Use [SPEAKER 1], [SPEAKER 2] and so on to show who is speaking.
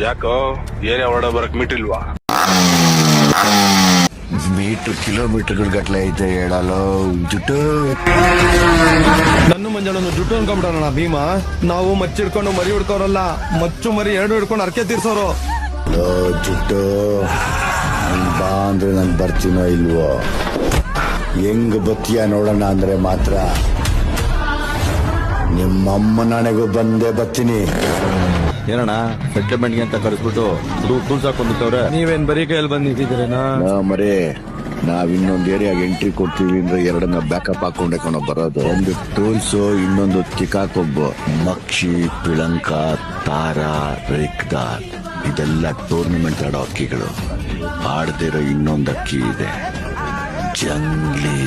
[SPEAKER 1] ಯಾಕೋ ಏನೇ ಹೊರಡ ಬರಕ್ ಮಿಟ್ಟಿಲ್ವಾ?
[SPEAKER 2] ಮೀಟರ್ ಕಿಲೋಮೀಟರ್ಗಳ ಗಟ್ಲೆ ಐತೆ ಹೇಳಲು ಜುಟ್ಟು.
[SPEAKER 3] ನನ್ನ ಮಂಜಾಳನ್ನು ಜುಟ್ಟು ಅನ್ಕೊಂಡ್ಬಿಡೋಣ ಭೀಮಾ. ನಾವು ಮಚ್ಚಿಡ್ಕೊಂಡು ಮರಿ ಹಿಡ್ಕೋರಲ್ಲ, ಮಚ್ಚು ಮರಿ ಎರಡು ಹಿಡ್ಕೊಂಡು ಅರ್ಕೆ ತೀರ್ಸೋರು.
[SPEAKER 2] ಜುಟ್ಟು ನೀನ್ ಬಾ ಅಂದ್ರೆ ನಾನು ಬರ್ತೀನೋ ಇಲ್ವೋ? ಹೆಂಗ್ ಬತ್ತೀಯ ನೋಡೋಣ ಅಂದ್ರೆ ಮಾತ್ರ ನಿಮ್ಮಮ್ಮ ನನಗೂ ಬಂದೇ ಬರ್ತೀನಿ.
[SPEAKER 4] ಏನಣ್ಣ ಸೆಟ್ಲ್ಮೆಂಟ್ಗೆ ಅಂತ ಕರೆಸ್ಬಿಟ್ಟು ಟೂಲ್ಸ್ ಹಾಕೊಂಡಿರ್ತವ್ರೆ.
[SPEAKER 3] ನೀವೇನ್ ಬರೀ ಕೈಯಲ್ಲಿ ಬಂದಿದ್ದೀರೇನಾ?
[SPEAKER 2] ಮರೇ ನಾವ್ ಇನ್ನೊಂದ್ ಏರಿಯಾಗ ಎಂಟ್ರಿ ಕೊಡ್ತೀವಿ ಅಂದ್ರೆ ಎರಡನ್ನ ಬ್ಯಾಕಪ್ ಹಾಕೊಂಡೆ ಕಣೋ ಬರೋದು. ಒಂದು ಟೂಲ್ಸ್, ಇನ್ನೊಂದು ತಿಕಾಕೊಬ್ಬು, ಮಕ್ಷಿ, ಪಿಳಂಕ, ತಾರ, ರೇಕ್ದಾರ್ ಇದೆಲ್ಲ ಟೂರ್ನಮೆಂಟ್ ಆಡೋ ಅಕ್ಕಿಗಳು. ಆಡ್ದಿರೋ ಇನ್ನೊಂದು ಅಕ್ಕಿ ಇದೆ, ಜಂಗ್ಲಿ.